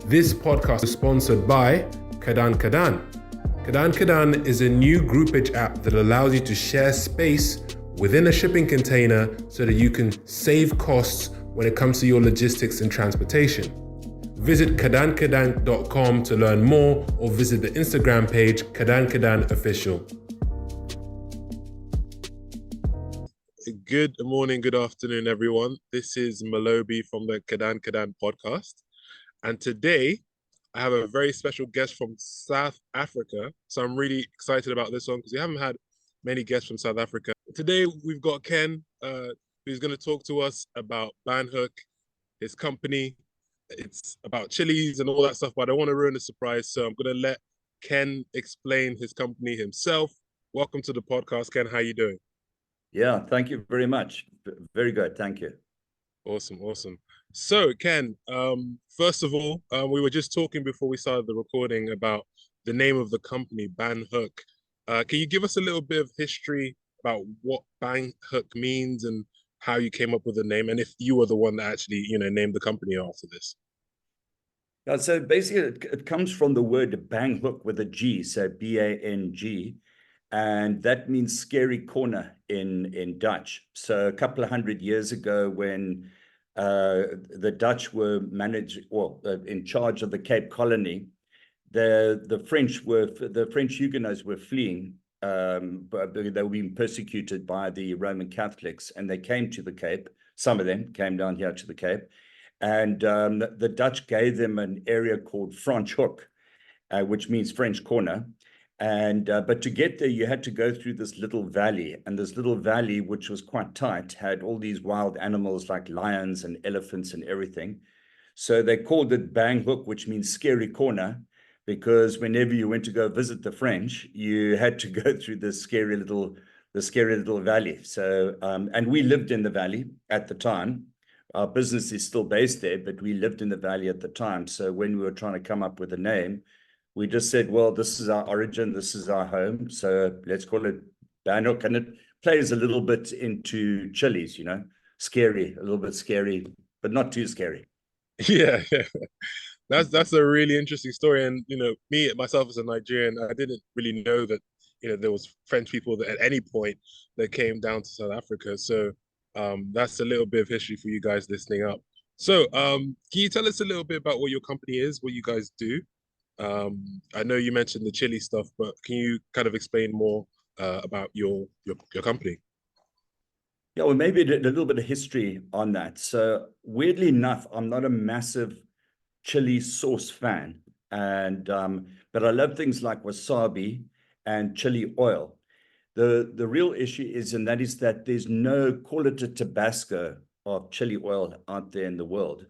This podcast is sponsored by Kadan Kadan. Kadan Kadan is a new groupage app that allows you to share space within a shipping container so that you can save costs when it comes to your logistics and transportation. Visit kadankadan.com to learn more or visit the Instagram page Kadan Kadan Official. Good morning, good afternoon, everyone. This is Malobi from the Kadan Kadan podcast. And today I have a very special guest from South Africa. So I'm really excited about this one because we haven't had many guests from South Africa. Today we've got Ken, who's going to talk to us about Banhoek, his company. It's about chilies and all that stuff, but I don't want to ruin the surprise. So I'm going to let Ken explain his company himself. Welcome to the podcast, Ken. How are you doing? Yeah, thank you very much. Very good. Thank you. Awesome. So, Ken, first of all, we were just talking before we started the recording about the name of the company, Banhoek. Can you give us a little bit of history about what Banhoek means and how you came up with the name, and if you were the one that actually, named the company after this? So basically, it comes from the word Banhoek with a G, so B-A-N-G. And that means scary corner in Dutch. So a couple of hundred years ago, when the Dutch were in charge of the Cape Colony, the French Huguenots were fleeing. But they were being persecuted by the Roman Catholics, and they came to the Cape. Some of them came down here to the Cape, and the Dutch gave them an area called Franschhoek, which means French corner. And but to get there, you had to go through this little valley, and this little valley, which was quite tight, had all these wild animals like lions and elephants and everything. So they called it Banhoek, which means scary corner, because whenever you went to go visit the French, you had to go through this scary little valley. So and we lived in the valley at the time. Our business is still based there, but we lived in the valley at the time. So when we were trying to come up with a name, we just said, well, this is our origin, this is our home, so let's call it Banhoek. And it plays a little bit into chilies, scary, a little bit scary, but not too scary. Yeah. That's a really interesting story. And, me, myself as a Nigerian, I didn't really know that, there was French people that at any point that came down to South Africa. So that's a little bit of history for you guys listening up. So can you tell us a little bit about what your company is, what you guys do? I know you mentioned the chili stuff, but can you kind of explain more about your company? Yeah, well, maybe a little bit of history on that. So weirdly enough, I'm not a massive chili sauce fan, and but I love things like wasabi and chili oil. The real issue is, and that is that there's no, call it a Tabasco of chili oil out there in the world.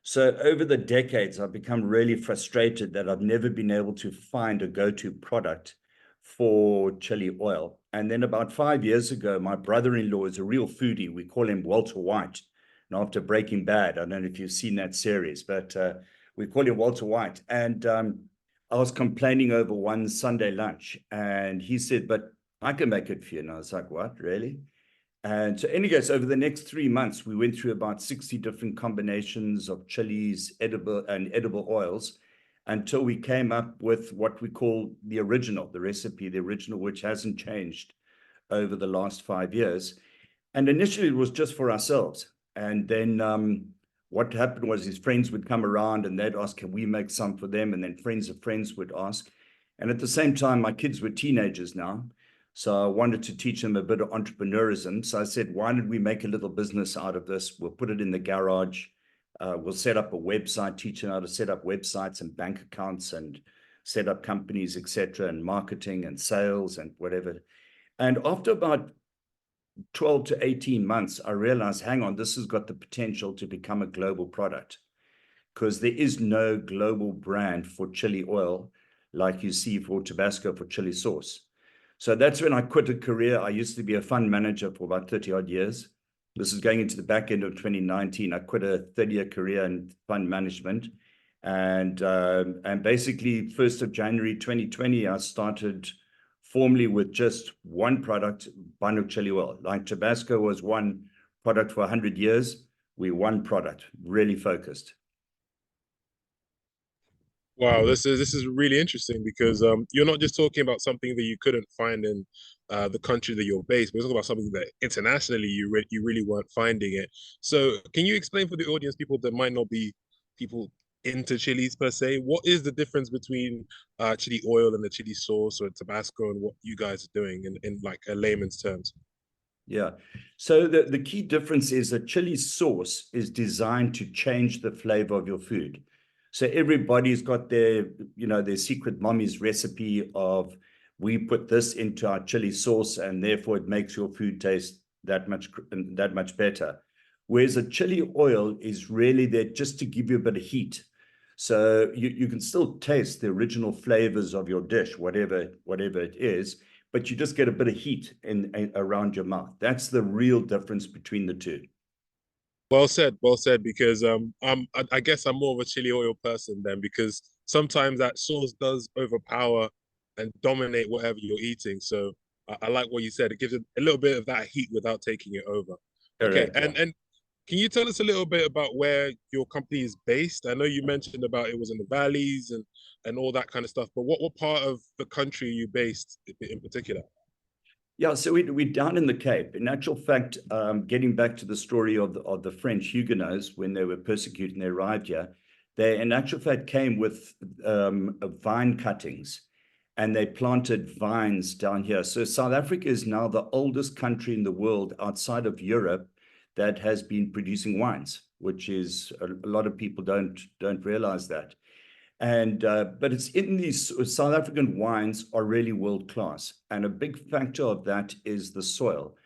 So over the decades, I've become really frustrated that I've never been able to find a go-to product for chili oil. And then about 5 years ago, my brother-in-law is a real foodie. We call him Walter White. And after Breaking Bad, I don't know if you've seen that series, but we call him Walter White. And I was complaining over one Sunday lunch, and he said, but I can make it for you. And I was like, what, really? And so anyways, over the next 3 months, we went through about 60 different combinations of chilies, edible oils, until we came up with what we call the recipe, which hasn't changed over the last 5 years. And initially it was just for ourselves. And then what happened was his friends would come around and they'd ask, can we make some for them? And then friends of friends would ask. And at the same time, my kids were teenagers now. So I wanted to teach them a bit of entrepreneurism. So I said, why don't we make a little business out of this? We'll put it in the garage. We'll set up a website, teach them how to set up websites and bank accounts and set up companies, etc., and marketing and sales and whatever. And after about 12 to 18 months, I realized, hang on, this has got the potential to become a global product, because there is no global brand for chili oil like you see for Tabasco for chili sauce. So that's when I quit a career. I used to be a fund manager for about 30 odd years. This is going into the back end of 2019. I quit a 30-year career in fund management. And basically 1st of January 2020, I started formally with just one product, Banhoek chili oil. Like Tabasco was one product for 100 years. We one product, really focused. Wow, this is really interesting because you're not just talking about something that you couldn't find in the country that you're based, but you're talking about something that internationally you really weren't finding it. So can you explain for the audience, people that might not be people into chilies per se, what is the difference between chili oil and the chili sauce or Tabasco and what you guys are doing in like a layman's terms? Yeah. So the key difference is that chili sauce is designed to change the flavor of your food. So everybody's got their secret mommy's recipe of we put this into our chili sauce and therefore it makes your food taste that much better. Whereas a chili oil is really there just to give you a bit of heat. So you can still taste the original flavors of your dish, whatever it is, but you just get a bit of heat in around your mouth. That's the real difference between the two. Well said, because I guess I'm more of a chili oil person then because sometimes that sauce does overpower and dominate whatever you're eating. So I like what you said. It gives it a little bit of that heat without taking it over. Okay, Correct. Yeah. and can you tell us a little bit about where your company is based? I know you mentioned about it was in the valleys and all that kind of stuff, but what part of the country are you based in particular? Yeah, so we're down in the Cape. In actual fact, getting back to the story of the French Huguenots when they were persecuted and they arrived here, they in actual fact came with vine cuttings and they planted vines down here. So South Africa is now the oldest country in the world outside of Europe that has been producing wines, which is a lot of people don't realize that. And but it's in these South African wines are really world class, and a big factor of that is the soil.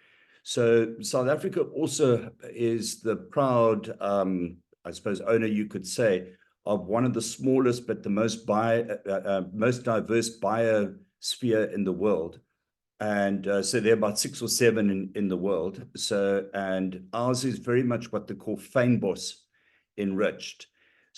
So South Africa also is the proud, I suppose, owner you could say of one of the smallest but the most diverse biosphere in the world. And so there are about 6 or 7 in the world. So and ours is very much what they call fynbos enriched.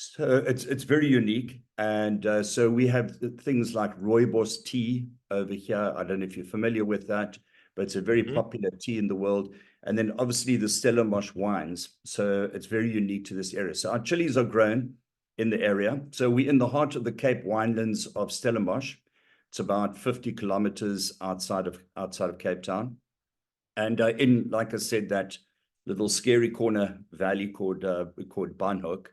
So it's very unique, and so we have things like rooibos tea over here. I don't know if you're familiar with that, but it's a very Hmm. popular tea in the world. And then obviously the Stellenbosch wines. So it's very unique to this area. So our chilies are grown in the area. So we're in the heart of the Cape winelands of Stellenbosch. It's about 50 kilometers outside of Cape Town, and in like I said, that little scary corner valley called Banhoek.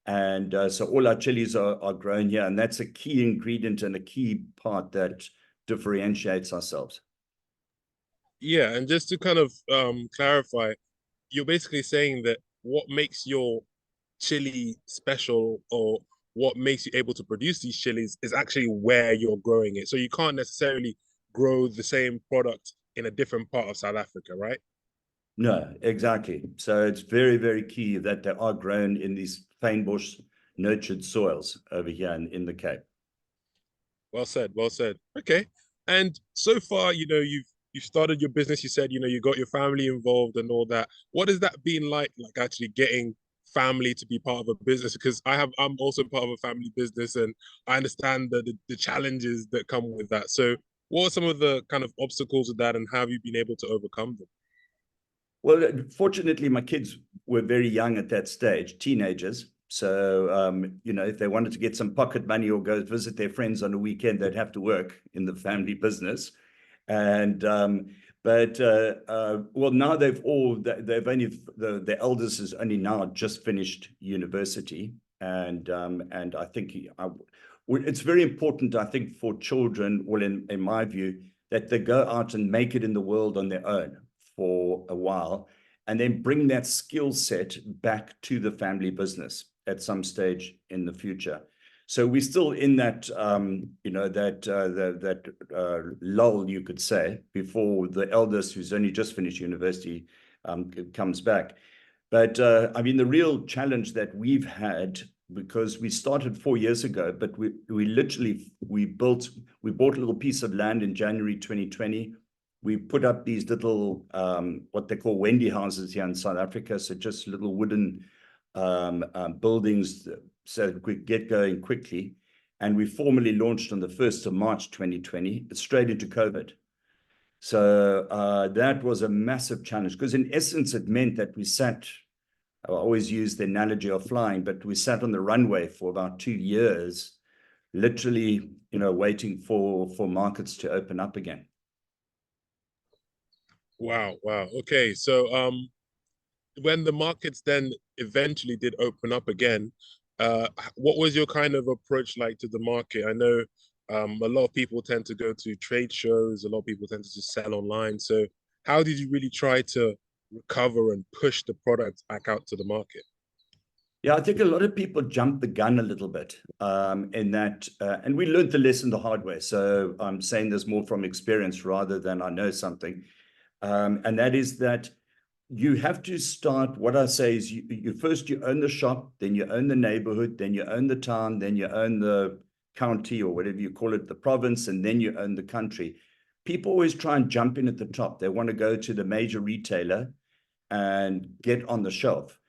And so all our chilies are grown here, and that's a key ingredient and a key part that differentiates ourselves. Yeah, and just to kind of clarify, you're basically saying that what makes your chili special or what makes you able to produce these chilies is actually where you're growing it. So you can't necessarily grow the same product in a different part of South Africa, right? No, exactly. So it's very, very key that they are grown in these fynbos nurtured soils over here in the Cape. Well said, well said. Okay. And so far, you've started your business, you said, you got your family involved and all that. What has that been like actually getting family to be part of a business? Because I'm also part of a family business and I understand the challenges that come with that. So what are some of the kind of obstacles with that and how have you been able to overcome them? Well, fortunately, my kids were very young at that stage, teenagers. So, if they wanted to get some pocket money or go visit their friends on a weekend, they'd have to work in the family business. And but well, now they've only the eldest has only now just finished university, and I think it's very important. I think for children, well, in my view, that they go out and make it in the world on their own for a while, and then bring that skill set back to the family business at some stage in the future. So we're still in that, lull, you could say, before the eldest, who's only just finished university, comes back. But I mean, the real challenge that we've had, because we started 4 years ago, but we bought a little piece of land in January 2020. We put up these little what they call Wendy houses here in South Africa, so just little wooden buildings so that we get going quickly. And we formally launched on the 1st of March 2020, straight into COVID. So that was a massive challenge because in essence, it meant that I always use the analogy of flying, but we sat on the runway for about 2 years literally, waiting for markets to open up again. Wow, wow. Okay, so when the markets then eventually did open up again, what was your kind of approach like to the market? I know a lot of people tend to go to trade shows, a lot of people tend to just sell online. So how did you really try to recover and push the product back out to the market? Yeah, I think a lot of people jump the gun a little bit in that, and we learned the lesson the hard way. So I'm saying this more from experience rather than I know something. And that is that you have to start. What I say is you first you own the shop, then you own the neighborhood, then you own the town, then you own the county or whatever you call it, the province, and then you own the country. People always try and jump in at the top. They want to go to the major retailer and get on the shelf.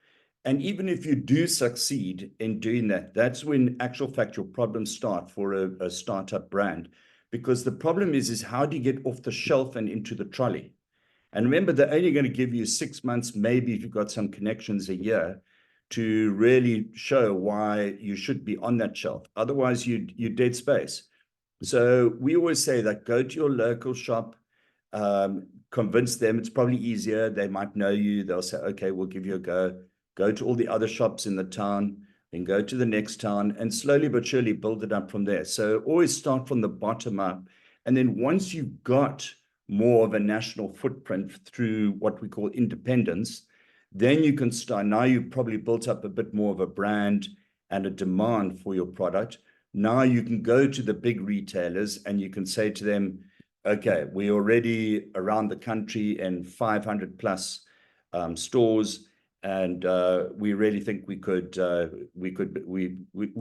And even if you do succeed in doing that, that's when actual factual problems start for a startup brand. Because the problem is how do you get off the shelf and into the trolley? And remember, they're only going to give you 6 months, maybe if you've got some connections, a year, to really show why you should be on that shelf. Otherwise, you're dead space. So we always say that go to your local shop, convince them. It's probably easier. They might know you. They'll say, okay, we'll give you a go. Go to all the other shops in the town, then go to the next town, and slowly but surely build it up from there. So always start from the bottom up. And then once you've got more of a national footprint through what we call independence, then you can start. Now you've probably built up a bit more of a brand and a demand for your product. Now you can go to the big retailers and you can say to them, okay, we're already around the country in 500 plus stores, and we really think we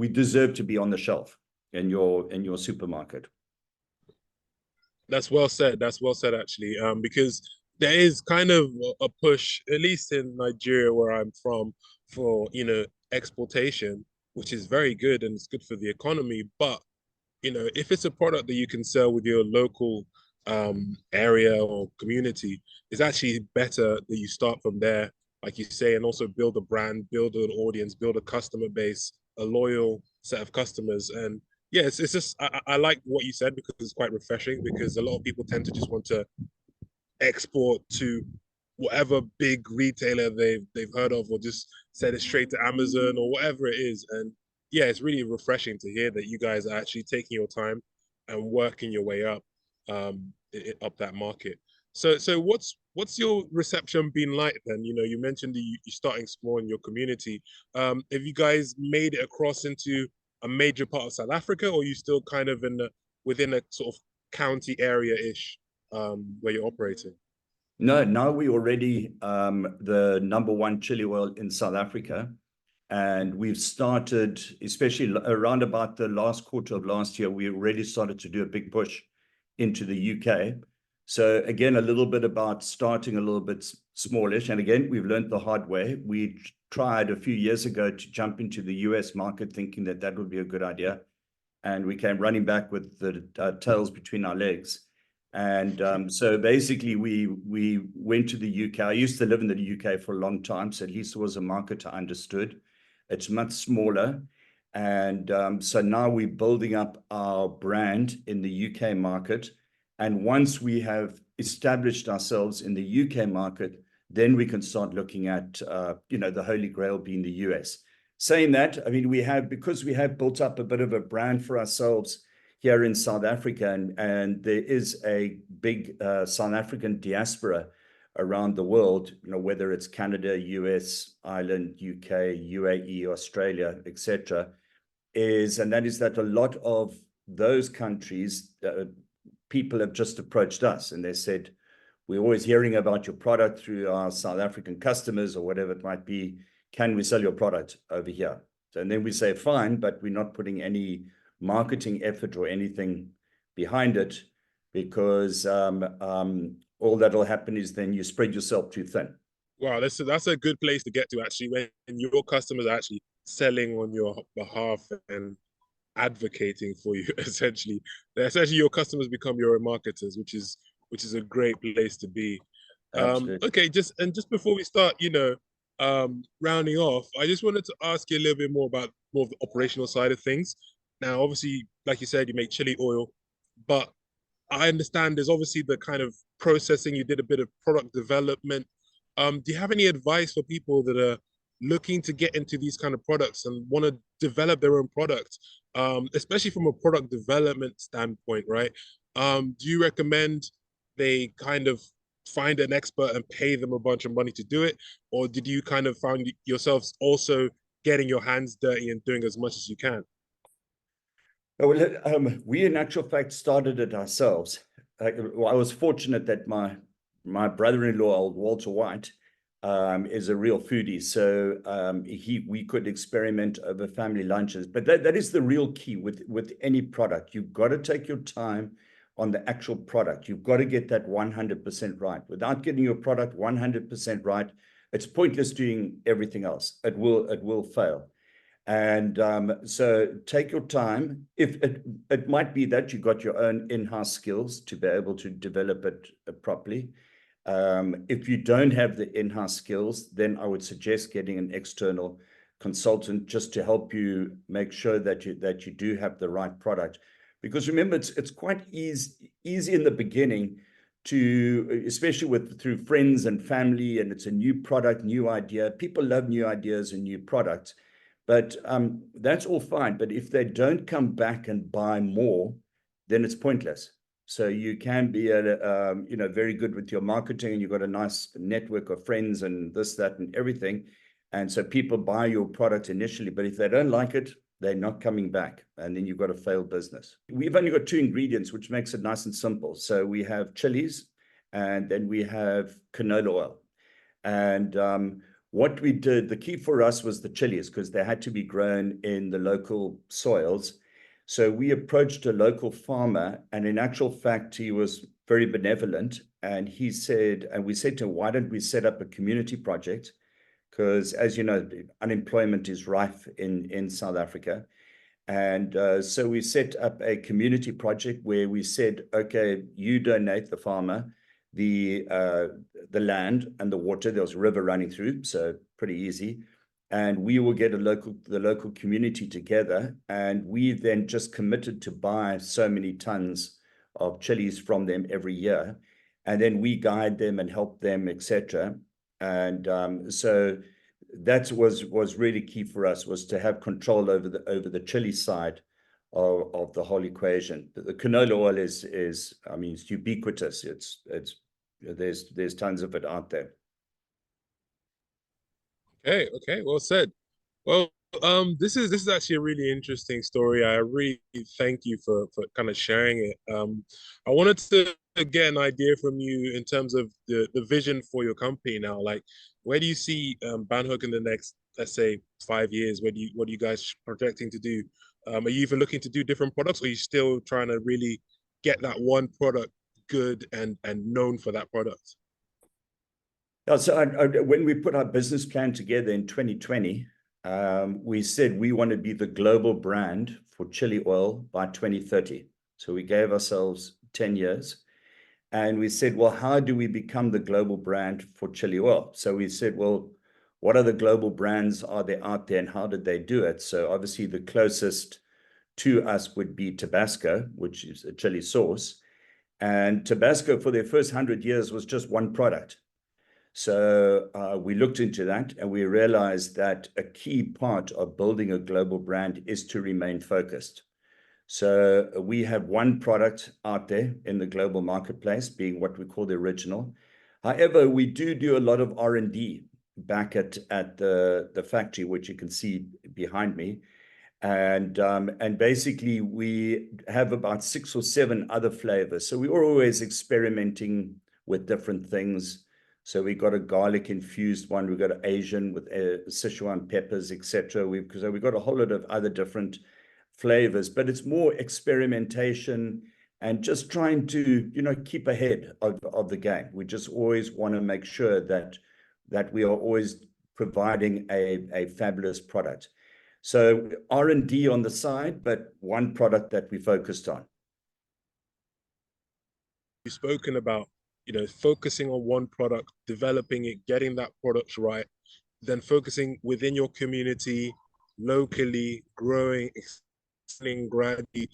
deserve to be on the shelf in your supermarket. That's well said. That's well said, actually. Because there is kind of a push, at least in Nigeria, where I'm from, for exportation, which is very good and it's good for the economy. But if it's a product that you can sell with your local area or community, it's actually better that you start from there, like you say, and also build a brand, build an audience, build a customer base, a loyal set of customers. And yeah, it's just I like what you said because it's quite refreshing because a lot of people tend to just want to export to whatever big retailer they've heard of or just send it straight to Amazon or whatever it is. And yeah, it's really refreshing to hear that you guys are actually taking your time and working your way up up that market. So what's your reception been like then? You mentioned you're starting small in your community. Have you guys made it across into a major part of South Africa, or are you still kind of within a sort of county area-ish where you're operating? No, now we already the number one chili oil in South Africa. And we've started, especially around about the last quarter of last year, we already started to do a big push into the UK. So again, a little bit about starting a little bit smallish. And again, we've learned the hard way. We tried a few years ago to jump into the US market thinking that that would be a good idea. And we came running back with the tails between our legs. And so basically we went to the UK. I used to live in the UK for a long time, so at least it was a market I understood. It's much smaller. And so now we're building up our brand in the UK market. And once we have established ourselves in the UK market, then we can start looking at, the Holy Grail being the US. Saying that, I mean, because we have built up a bit of a brand for ourselves here in South Africa, and there is a big South African diaspora around the world, whether it's Canada, US, Ireland, UK, UAE, Australia, etc. And that is that a lot of those countries, people have just approached us and they said, we're always hearing about your product through our South African customers or whatever it might be. Can we sell your product over here? And then we say, fine, but we're not putting any marketing effort or anything behind it, because all that'll happen is then you spread yourself too thin. Wow, that's a good place to get to actually when your customers are actually selling on your behalf and advocating for you essentially. Essentially your customers become your marketers, which is a great place to be. Absolutely. Okay, just before we start, rounding off, I just wanted to ask you a little bit more about more of the operational side of things. Now, obviously, like you said, you make chili oil, but I understand there's obviously the kind of processing. You did a bit of product development. Do you have any advice for people that are looking to get into these kind of products and want to develop their own product, especially from a product development standpoint, right? Do you recommend they kind of find an expert and pay them a bunch of money to do it, or did you kind of find yourselves also getting your hands dirty and doing as much as you can? Oh, well, we in actual fact started it ourselves. Well, I was fortunate that my brother-in-law, old Walter White, is a real foodie, so we could experiment over family lunches. But that is the real key with any product. You've got to take your time on the actual product. You've got to get that 100% right. Without getting your product 100% right, it's pointless doing everything else. It will fail. And so take your time. If it might be that you got your own in-house skills to be able to develop it properly. If you don't have the in-house skills, then I would suggest getting an external consultant just to help you make sure that you do have the right product. Because remember, it's quite easy in the beginning to, especially through friends and family, and it's a new product, new idea. People love new ideas and new products. But that's all fine. But if they don't come back and buy more, then it's pointless. So you can be very good with your marketing, and you've got a nice network of friends and this, that, and everything. And so people buy your product initially, but if they don't like it, they're not coming back. And then you've got a failed business. We've only got two ingredients, which makes it nice and simple. So we have chilies, and then we have canola oil. And what we did, the key for us was the chilies, because they had to be grown in the local soils. So we approached a local farmer, and in actual fact, he was very benevolent. And we said to him, why don't we set up a community project? Because as you know, unemployment is rife in South Africa. And so we set up a community project where we said, okay, you donate, the farmer, the land and the water. There was a river running through, so pretty easy. And we will get the local community together, and we then just committed to buy so many tons of chilies from them every year, and then we guide them and help them, etc. And so that was really key for us, was to have control over the chili side of the whole equation. The canola oil is I mean, it's ubiquitous. There's tons of it out there. Okay, well said. Well, this is actually a really interesting story. I really thank you for kind of sharing it. I wanted to get an idea from you in terms of the vision for your company now. Like, where do you see Banhoek in the next, let's say, 5 years? What are you guys projecting to do? Are you even looking to do different products, or are you still trying to really get that one product good and known for that product? Yeah, so when we put our business plan together in 2020, we said we want to be the global brand for chili oil by 2030. So we gave ourselves 10 years. And we said, well, how do we become the global brand for chili oil? So we said, well, what other global brands are there out there, and how did they do it? So obviously the closest to us would be Tabasco, which is a chili sauce. And Tabasco, for their first 100 years, was just one product. So we looked into that, and we realized that a key part of building a global brand is to remain focused. So we have one product out there in the global marketplace, being what we call the original. However, we do a lot of R&D back at the factory, which you can see behind me. And basically we have about 6 or 7 other flavors. So we are always experimenting with different things. So we got a garlic infused one, we got an Asian with Sichuan peppers, etc. Because we've got a whole lot of other different flavors, but it's more experimentation and just trying to keep ahead of the game. We just always want to make sure that we are always providing a fabulous product. So R&D on the side, but one product that we focused on. You've spoken about, focusing on one product, developing it, getting that product right, then focusing within your community, locally, growing, gradually,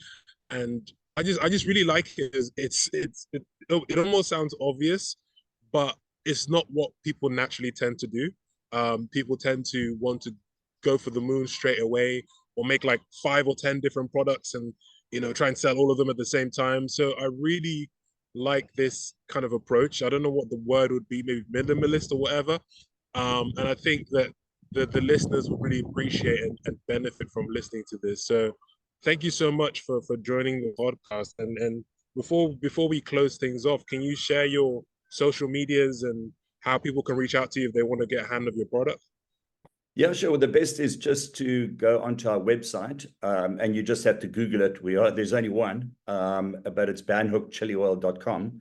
and I just really like it. It almost sounds obvious, but it's not what people naturally tend to do. People tend to want to go for the moon straight away, or make like 5 or 10 different products, and try and sell all of them at the same time. So I really like this kind of approach. I don't know what the word would be, maybe minimalist or whatever. And I think that the listeners will really appreciate and benefit from listening to this. So thank you so much for joining the podcast. And before we close things off, can you share your social medias and how people can reach out to you if they want to get a hand of your product? Yeah, sure. Well, the best is just to go onto our website, and you just have to Google it. There's only one, but it's banhookchilioil.com.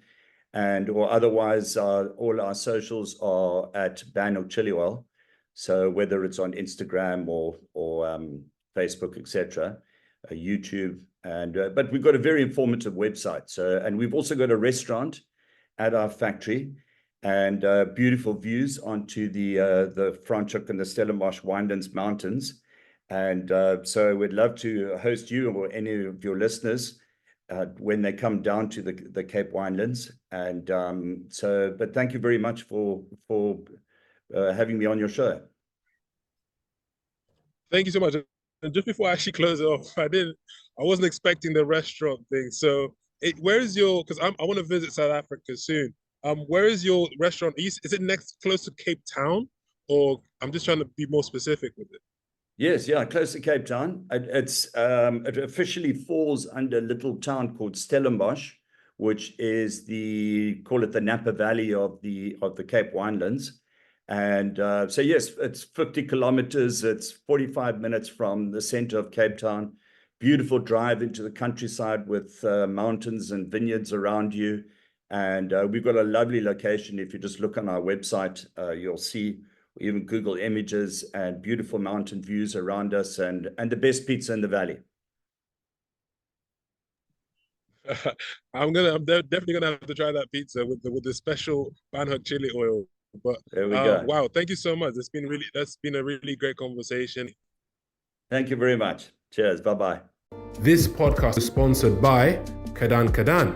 Or otherwise, all our socials are at Banhoek Chili Oil. So whether it's on Instagram or Facebook, etc., YouTube, but we've got a very informative website. And we've also got a restaurant at our factory, and beautiful views onto the Franschhoek and the Stellenbosch Winelands Mountains. And so we'd love to host you or any of your listeners when they come down to the Cape Winelands. And but thank you very much for having me on your show. Thank you so much. And just before I actually close it off, I wasn't expecting the restaurant thing. So where is your, because I want to visit South Africa soon. Where is your restaurant? Is it close to Cape Town, or I'm just trying to be more specific with it? Yes, yeah, close to Cape Town. It officially falls under a little town called Stellenbosch, which is call it the Napa Valley of the Cape Winelands. And so yes, it's 50 kilometers. It's 45 minutes from the center of Cape Town. Beautiful drive into the countryside with mountains and vineyards around you. And we've got a lovely location. If you just look on our website, you'll see, even Google images, and beautiful mountain views around us, and the best pizza in the valley. I'm definitely gonna have to try that pizza with the special Banhoek chili oil. But there we go. Wow, thank you so much. That's been a really great conversation. Thank you very much. Cheers. Bye-bye. This podcast is sponsored by Kadan Kadan.